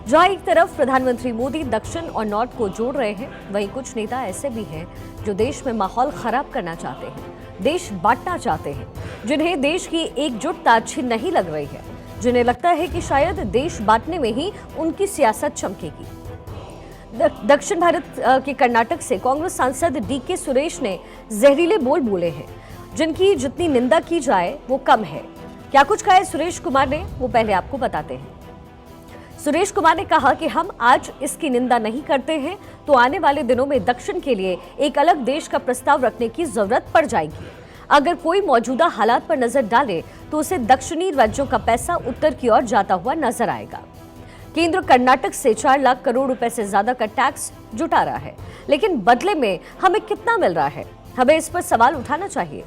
जहां एक तरफ प्रधानमंत्री मोदी दक्षिण और नॉर्थ को जोड़ रहे हैं, वहीं कुछ नेता ऐसे भी हैं जो देश में माहौल खराब करना चाहते हैं, देश बांटना चाहते हैं, जिन्हें देश की एकजुटता अच्छी नहीं लग रही है, जिन्हें लगता है कि शायद देश बांटने में ही उनकी सियासत चमकेगी। दक्षिण भारत के कर्नाटक से कांग्रेस सांसद डीके सुरेश ने जहरीले बोल बोले हैं, जिनकी जितनी निंदा की जाए वो कम है। क्या कुछ कहा है सुरेश कुमार ने, वो पहले आपको बताते हैं। सुरेश कुमार ने कहा कि हम आज इसकी निंदा नहीं करते हैं तो आने वाले दिनों में दक्षिण के लिए एक अलग देश का प्रस्ताव रखने की जरूरत पड़ जाएगी। अगर कोई मौजूदा हालात पर नजर डाले तो उसे दक्षिणी राज्यों का पैसा उत्तर की ओर जाता हुआ नजर आएगा। केंद्र कर्नाटक से 4 लाख करोड़ रुपए से ज्यादा का टैक्स जुटा रहा है, लेकिन बदले में हमें कितना मिल रहा है, हमें इस पर सवाल उठाना चाहिए।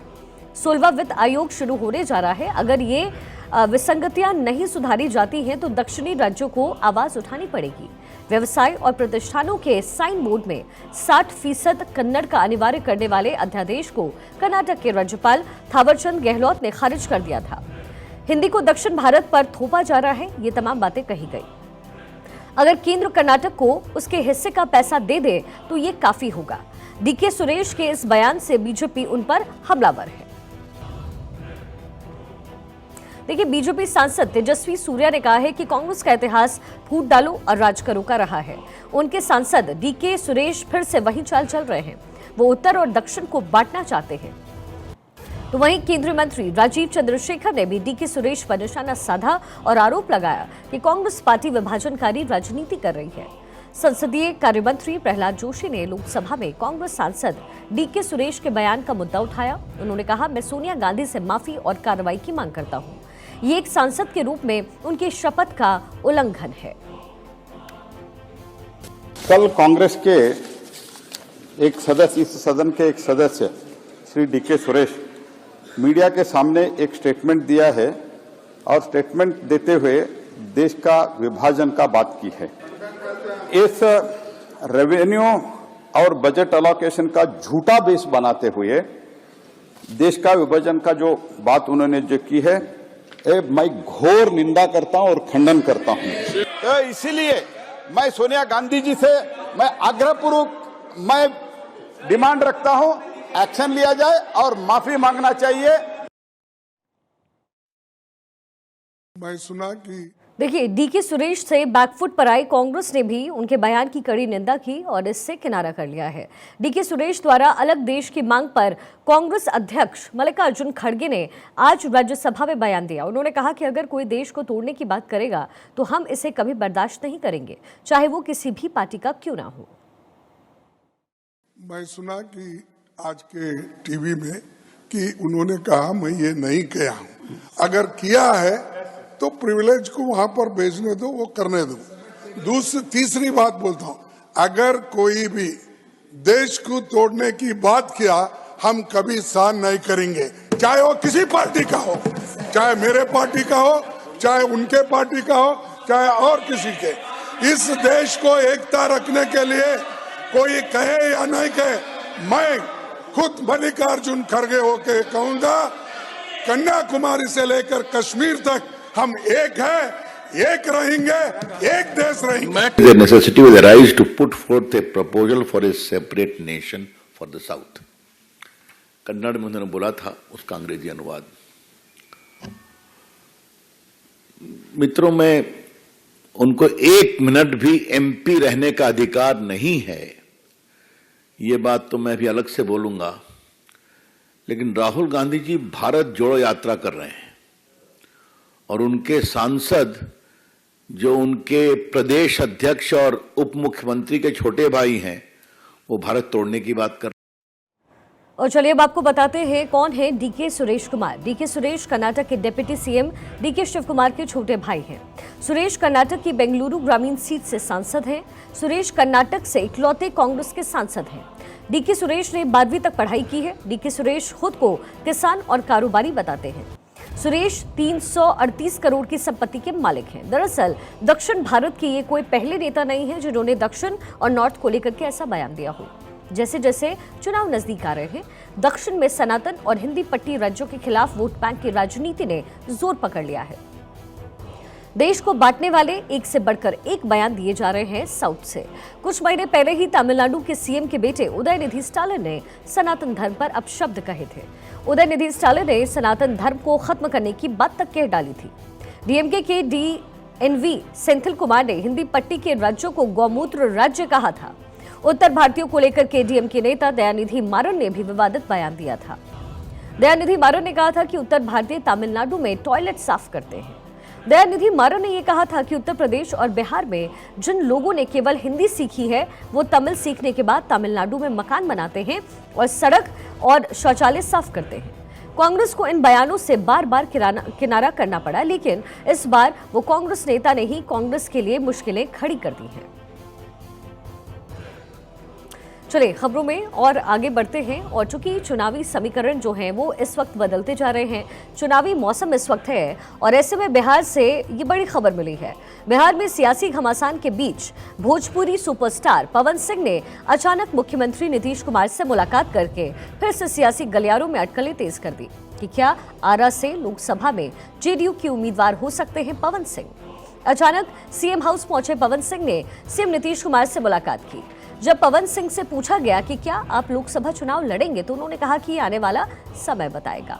16वां वित्त आयोग शुरू होने जा रहा है। अगर ये विसंगतियां नहीं सुधारी जाती हैं तो दक्षिणी राज्यों को आवाज उठानी पड़ेगी। व्यवसाय और प्रतिष्ठानों के साइन बोर्ड में 60% कन्नड़ का अनिवार्य करने वाले अध्यादेश को कर्नाटक के राज्यपाल थावरचंद गहलोत ने खारिज कर दिया था। हिंदी को दक्षिण भारत पर थोपा जा रहा है, ये तमाम बातें कही गई। अगर केंद्र कर्नाटक को उसके हिस्से का पैसा दे दे तो ये काफी होगा। डीके सुरेश के इस बयान से बीजेपी उन पर हमलावर है। देखिए, बीजेपी सांसद तेजस्वी सूर्या ने कहा है कि कांग्रेस का इतिहास फूट डालो और राज करो का रहा है। उनके सांसद डीके सुरेश फिर से वही चाल चल रहे हैं। वो उत्तर और दक्षिण को बांटना चाहते हैं। तो वहीं केंद्रीय मंत्री राजीव चंद्रशेखर ने भी डीके सुरेश पर निशाना साधा और आरोप लगाया कि कांग्रेस पार्टी विभाजनकारी राजनीति कर रही है। संसदीय कार्य मंत्री प्रहलाद जोशी ने लोकसभा में कांग्रेस सांसद डीके सुरेश के बयान का मुद्दा उठाया। उन्होंने कहा, मैं सोनिया गांधी से माफी और कार्रवाई की मांग करता हूं। ये एक सांसद के रूप में उनकी शपथ का उल्लंघन है। कल कांग्रेस के एक सदस्य, इस सदन के एक सदस्य श्री डीके सुरेश मीडिया के सामने एक स्टेटमेंट दिया है और स्टेटमेंट देते हुए देश का विभाजन का बात की है। इस रेवेन्यू और बजट अलोकेशन का झूठा बेस बनाते हुए देश का विभाजन का जो बात उन्होंने जो की है, मैं घोर निंदा करता हूं और खंडन करता हूं। तो इसीलिए मैं सोनिया गांधी जी से मैं आग्रहपूर्वक मैं डिमांड रखता हूं, एक्शन लिया जाए और माफी मांगना चाहिए। मैं सुना कि देखिए, डीके सुरेश से बैकफुट पर आई कांग्रेस ने भी उनके बयान की कड़ी निंदा की और इससे किनारा कर लिया है। डीके सुरेश द्वारा अलग देश की मांग पर कांग्रेस अध्यक्ष मल्लिकार्जुन खड़गे ने आज राज्यसभा में बयान दिया। उन्होंने कहा कि अगर कोई देश को तोड़ने की बात करेगा तो हम इसे कभी बर्दाश्त नहीं करेंगे, चाहे वो किसी भी पार्टी का क्यों ना हो। मैं सुना कि आज के टीवी में कि उन्होंने कहा मैं ये नहीं किया हूं, अगर किया है तो प्रिविलेज को वहां पर भेजने दो, वो करने दो। तीसरी बात बोलता हूं, अगर कोई भी देश को तोड़ने की बात किया हम कभी सहन नहीं करेंगे, चाहे वो किसी पार्टी का हो, चाहे मेरे पार्टी का हो, चाहे उनके पार्टी का हो, चाहे और किसी के। इस देश को एकता रखने के लिए कोई कहे या नहीं कहे, मैं खुद मल्लिकार्जुन खड़गे होके कहूंगा, कन्याकुमारी से लेकर कश्मीर तक हम एक है, एक रहेंगे, एक देश रहेंगे। The necessity will arise to put forth a proposal for a separate nation for the South. Kannada में उन्होंने बोला था, उसका अंग्रेजी अनुवाद। मित्रों, में उनको 1 मिनट भी एमपी रहने का अधिकार नहीं है, ये बात तो मैं भी अलग से बोलूंगा। लेकिन राहुल गांधी जी भारत जोड़ो यात्रा कर रहे हैं और उनके सांसद जो उनके प्रदेश अध्यक्ष और उप मुख्यमंत्री के छोटे भाई हैं, वो भारत तोड़ने की बात कर रहे हैं। और चलिए अब आपको बताते हैं कौन है डीके सुरेश कुमार। डीके सुरेश कर्नाटक के डिप्टी सीएम डीके शिव कुमार के छोटे भाई हैं। सुरेश कर्नाटक की बेंगलुरु ग्रामीण सीट से सांसद हैं। सुरेश कर्नाटक से इकलौते कांग्रेस के सांसद हैं। डीके सुरेश ने 12वीं तक पढ़ाई की है। डीके सुरेश खुद को किसान और कारोबारी बताते हैं। सुरेश 338 करोड़ की संपत्ति के मालिक हैं। दरअसल दक्षिण भारत के ये कोई पहले नेता नहीं है जिन्होंने दक्षिण और नॉर्थ को लेकर के ऐसा बयान दिया हो। जैसे जैसे चुनाव नजदीक आ रहे हैं, दक्षिण में सनातन और हिंदी पट्टी राज्यों के खिलाफ वोट बैंक की राजनीति ने जोर पकड़ लिया है। देश को बांटने वाले एक से बढ़कर एक बयान दिए जा रहे हैं साउथ से। कुछ महीने पहले ही तमिलनाडु के सीएम के बेटे उदयनिधि स्टालिन ने सनातन धर्म पर अपशब्द कहे थे। उदयनिधि स्टालिन ने सनातन धर्म को खत्म करने की बात तक कह डाली थी। डीएमके के डीएनवी सेंथिल कुमार ने हिंदी पट्टी के राज्यों को गौमूत्र राज्य कहा था। उत्तर भारतीयों को लेकर के डीएमके नेता दयानिधि मारन ने भी विवादित बयान दिया था। दयानिधि मारन ने कहा था कि उत्तर भारतीय तमिलनाडु में टॉयलेट साफ करते हैं। दयानिधि मारन ने यह कहा था कि उत्तर प्रदेश और बिहार में जिन लोगों ने केवल हिंदी सीखी है वो तमिल सीखने के बाद तमिलनाडु में मकान बनाते हैं और सड़क और शौचालय साफ करते हैं। कांग्रेस को इन बयानों से बार बार किनारा करना पड़ा, लेकिन इस बार वो कांग्रेस नेता ने ही कांग्रेस के लिए मुश्किलें खड़ी कर दी हैं। चलिए खबरों में और आगे बढ़ते हैं। और चूंकि चुनावी समीकरण जो हैं वो इस वक्त बदलते जा रहे हैं, चुनावी मौसम इस वक्त है और ऐसे में बिहार से ये बड़ी खबर मिली है। बिहार में सियासी घमासान के बीच भोजपुरी सुपरस्टार पवन सिंह ने अचानक मुख्यमंत्री नीतीश कुमार से मुलाकात करके फिर से सियासी गलियारों में अटकलें तेज कर दी कि क्या आरा से लोकसभा में जेडीयू के उम्मीदवार हो सकते हैं पवन सिंह। अचानक सीएम हाउस पहुंचे पवन सिंह ने सीएम नीतीश कुमार से मुलाकात की। जब पवन सिंह से पूछा गया कि क्या आप लोकसभा चुनाव लड़ेंगे तो उन्होंने कहा कि आने वाला समय बताएगा।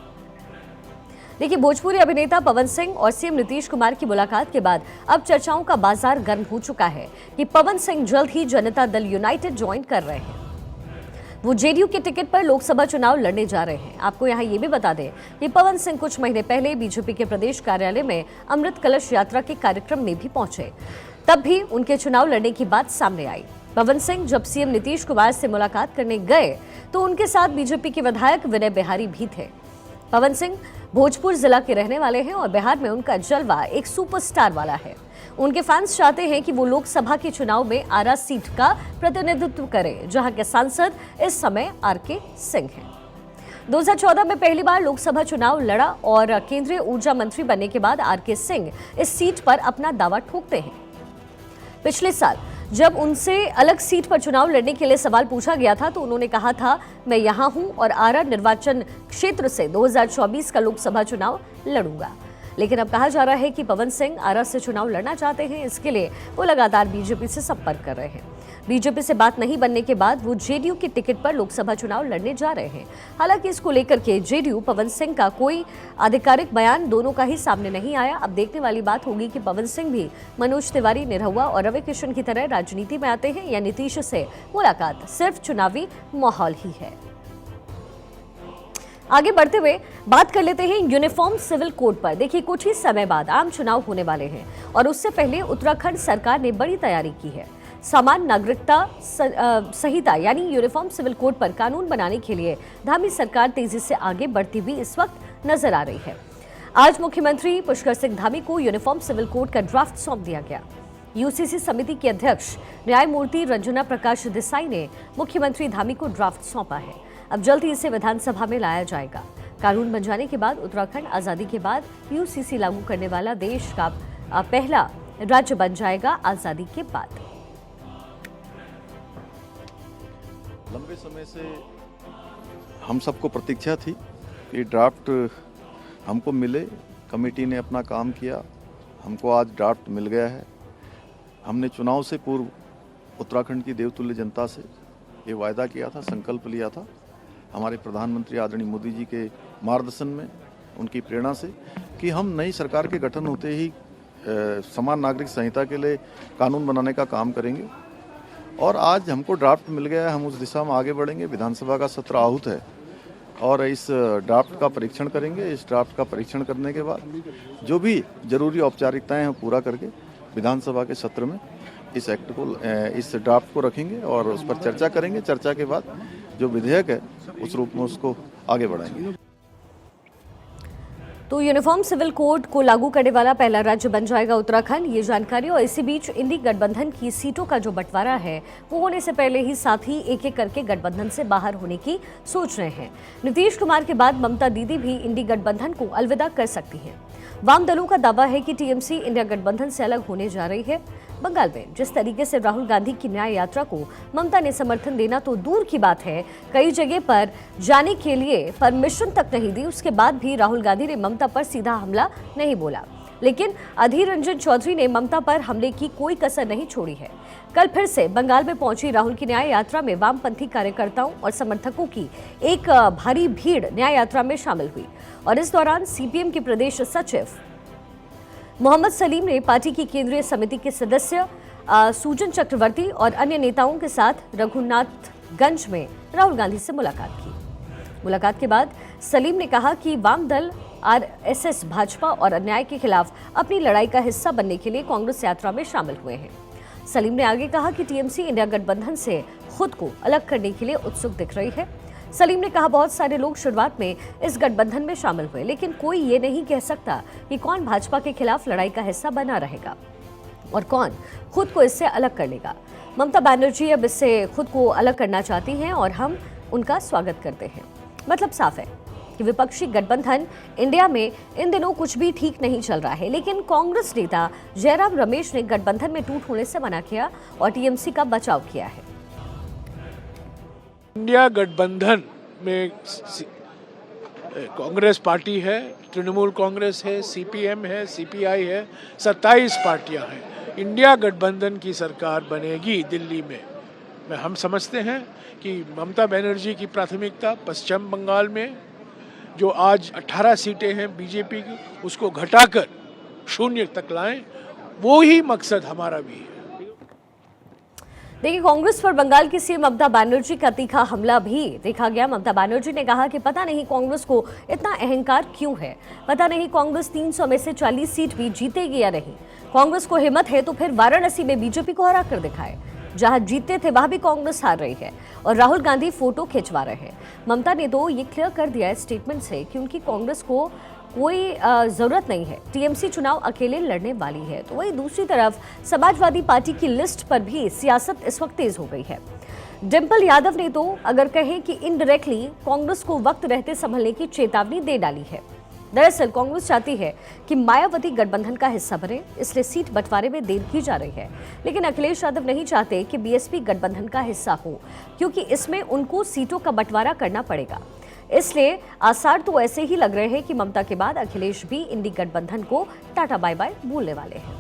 देखिए, भोजपुरी अभिनेता पवन सिंह और सीएम नीतीश कुमार की मुलाकात के बाद अब चर्चाओं का बाजार गर्म हो चुका है कि पवन सिंह जल्द ही जनता दल यूनाइटेड ज्वाइन कर रहे हैं। वो जेडीयू के टिकट पर लोकसभा चुनाव लड़ने जा रहे हैं। आपको यहाँ ये भी बता दें कि पवन सिंह कुछ महीने पहले बीजेपी के प्रदेश कार्यालय में अमृत कलश यात्रा के कार्यक्रम में भी पहुंचे, तब भी उनके चुनाव लड़ने की बात सामने आई। पवन सिंह जब सीएम नीतीश कुमार से मुलाकात करने गए तो उनके साथ बीजेपी के विधायक विनय बिहारी भी थे। पवन सिंह भोजपुर जिला के रहने वाले हैं और बिहार में उनका जलवा एक सुपरस्टार वाला है। उनके फैंस चाहते हैं कि वो लोकसभा के चुनाव में आरा सीट का प्रतिनिधित्व करें, जहां के सांसद इस समय आरके सिंह हैं। 2014 में पहली बार लोकसभा चुनाव लड़ा और केंद्रीय ऊर्जा मंत्री बनने के बाद आरके सिंह इस सीट पर अपना दावा ठोकते हैं। पिछले साल जब उनसे अलग सीट पर चुनाव लड़ने के लिए सवाल पूछा गया था तो उन्होंने कहा था, मैं यहां हूं और आरा निर्वाचन क्षेत्र से 2024 का लोकसभा चुनाव लड़ूंगा। लेकिन अब कहा जा रहा है कि पवन सिंह आरा से चुनाव लड़ना चाहते हैं। इसके लिए वो लगातार बीजेपी से संपर्क कर रहे हैं। बीजेपी से बात नहीं बनने के बाद वो जेडीयू के टिकट पर लोकसभा चुनाव लड़ने जा रहे हैं। हालांकि इसको लेकर के जेडीयू पवन सिंह का कोई आधिकारिक बयान दोनों का ही सामने नहीं आया। अब देखने वाली बात होगी कि पवन सिंह भी मनोज तिवारी, निरहुआ और रवि किशन की तरह राजनीति में आते हैं या नीतीश से मुलाकात सिर्फ चुनावी माहौल ही है। आगे बढ़ते हुए बात कर लेते हैं यूनिफॉर्म सिविल कोड पर। देखिए, कुछ ही समय बाद आम चुनाव होने वाले हैं और उससे पहले उत्तराखंड सरकार ने बड़ी तैयारी की है। समान नागरिकता संहिता यानी यूनिफॉर्म सिविल कोड पर कानून बनाने के लिए धामी सरकार तेजी से आगे बढ़ती हुई इस वक्त नजर आ रही है। आज मुख्यमंत्री पुष्कर सिंह धामी को यूनिफॉर्म सिविल कोड का ड्राफ्ट सौंप दिया गया। यूसीसी समिति के अध्यक्ष न्यायमूर्ति रंजना प्रकाश देसाई ने मुख्यमंत्री धामी को ड्राफ्ट सौंपा है। अब जल्द ही इसे विधानसभा में लाया जाएगा। कानून बन जाने के बाद उत्तराखंड आजादी के बाद यूसीसी लागू करने वाला देश का पहला राज्य बन जाएगा आजादी के बाद। लंबे समय से हम सबको प्रतीक्षा थी कि ड्राफ्ट हमको मिले। कमेटी ने अपना काम किया, हमको आज ड्राफ्ट मिल गया है। हमने चुनाव से पूर्व उत्तराखंड की देवतुल्य जनता से ये वायदा किया था, संकल्प लिया था, हमारे प्रधानमंत्री आदरणीय मोदी जी के मार्गदर्शन में, उनकी प्रेरणा से, कि हम नई सरकार के गठन होते ही समान नागरिक संहिता के लिए कानून बनाने का काम करेंगे। और आज हमको ड्राफ्ट मिल गया है, हम उस दिशा में आगे बढ़ेंगे। विधानसभा का सत्र आहूत है और इस ड्राफ्ट का परीक्षण करेंगे। इस ड्राफ्ट का परीक्षण करने के बाद जो भी जरूरी औपचारिकताएं हैं पूरा करके विधानसभा के सत्र में इस एक्ट को, इस ड्राफ्ट को रखेंगे और उस पर चर्चा करेंगे। चर्चा के बाद जो विधेयक है उस रूप में उसको आगे बढ़ाएंगे। तो यूनिफॉर्म सिविल कोड को लागू करने वाला पहला राज्य बन जाएगा उत्तराखंड, ये जानकारी। और इसी बीच इंडी गठबंधन की सीटों का जो बंटवारा है वो होने से पहले ही साथी एक एक करके गठबंधन से बाहर होने की सोच रहे हैं। नीतीश कुमार के बाद ममता दीदी भी इंडी गठबंधन को अलविदा कर सकती हैं। वाम दलों का दावा है कि टीएमसी इंडिया गठबंधन से अलग होने जा रही है। बंगाल में जिस तरीके से राहुल गांधी की न्याय यात्रा को ममता ने समर्थन देना तो दूर की बात है, कई जगह पर जाने के लिए परमिशन तक नहीं दी। उसके बाद भी राहुल गांधी ने ममता पर सीधा हमला नहीं बोला। लेकिन अधीर रंजन चौधरी ने ममता पर हमले की कोई कसर नहीं छोड़ी है। कल फिर से बंगाल में पहुंची राहुल की न्याय यात्रा में वामपंथी कार्यकर्ताओं और समर्थकों की एक भारी भीड़ न्याय यात्रा में शामिल हुई और इस दौरान सीपीएम के प्रदेश सचिव मोहम्मद सलीम ने पार्टी की केंद्रीय समिति के सदस्य सुजन चक्रवर्ती और अन्य नेताओं के साथ रघुनाथगंज में राहुल गांधी से मुलाकात की। मुलाकात के बाद सलीम ने कहा कि वाम दल आरएसएस भाजपा और अन्याय के खिलाफ अपनी लड़ाई का हिस्सा बनने के लिए कांग्रेस यात्रा में शामिल हुए हैं। सलीम ने आगे कहा कि टीएमसी इंडिया गठबंधन से खुद को अलग करने के लिए उत्सुक दिख रही है। सलीम ने कहा बहुत सारे लोग शुरुआत में इस गठबंधन में शामिल हुए, लेकिन कोई ये नहीं कह सकता कि कौन भाजपा के खिलाफ लड़ाई का हिस्सा बना रहेगा और कौन खुद को इससे अलग कर लेगा। ममता बनर्जी अब इससे खुद को अलग करना चाहती हैं और हम उनका स्वागत करते हैं। मतलब साफ है कि विपक्षी गठबंधन इंडिया में इन दिनों कुछ भी ठीक नहीं चल रहा है, लेकिन कांग्रेस नेता जयराम रमेश ने गठबंधन में टूट होने से मना किया और टीएमसी का बचाव किया है। इंडिया गठबंधन में कांग्रेस पार्टी है, तृणमूल कांग्रेस है, सीपीएम है, सीपीआई है, 27 पार्टियां हैं। इंडिया गठबंधन की सरकार बनेगी दिल्ली में। हम समझते हैं कि ममता बनर्जी की प्राथमिकता पश्चिम बंगाल में जो आज 18 सीटें हैं बीजेपी की, उसको घटाकर 0 तक लाएं, वो ही मकसद हमारा भी है। देखिए, कांग्रेस पर बंगाल की सीएम ममता बनर्जी का तीखा हमला भी देखा गया। ममता बनर्जी ने कहा कि पता नहीं कांग्रेस को इतना अहंकार क्यों है, पता नहीं कांग्रेस 300 में से 40 सीट भी जीतेगी या नहीं। कांग्रेस को हिम्मत है तो फिर वाराणसी में बीजेपी को हरा कर दिखाए, जहां जीतते थे वहां भी कांग्रेस हार रही है और राहुल गांधी फोटो खिंचवा रहे हैं। ममता ने तो ये क्लियर कर दिया है स्टेटमेंट से कि उनकी कांग्रेस को कोई जरूरत नहीं है, टीएमसी चुनाव अकेले लड़ने वाली है। तो वही दूसरी तरफ समाजवादी पार्टी की लिस्ट पर भी सियासत इस वक्त तेज हो गई है। डिंपल यादव ने तो अगर कहें कि इनडायरेक्टली कांग्रेस को वक्त रहते संभलने की चेतावनी दे डाली है। दरअसल कांग्रेस चाहती है कि मायावती गठबंधन का हिस्सा बने, इसलिए सीट बंटवारे में देर की जा रही है। लेकिन अखिलेश यादव नहीं चाहते कि बीएसपी गठबंधन का हिस्सा हो, क्योंकि इसमें उनको सीटों का बंटवारा करना पड़ेगा। इसलिए आसार तो ऐसे ही लग रहे हैं कि ममता के बाद अखिलेश भी इंडी गठबंधन को टाटा बाय बाय बोलने वाले हैं।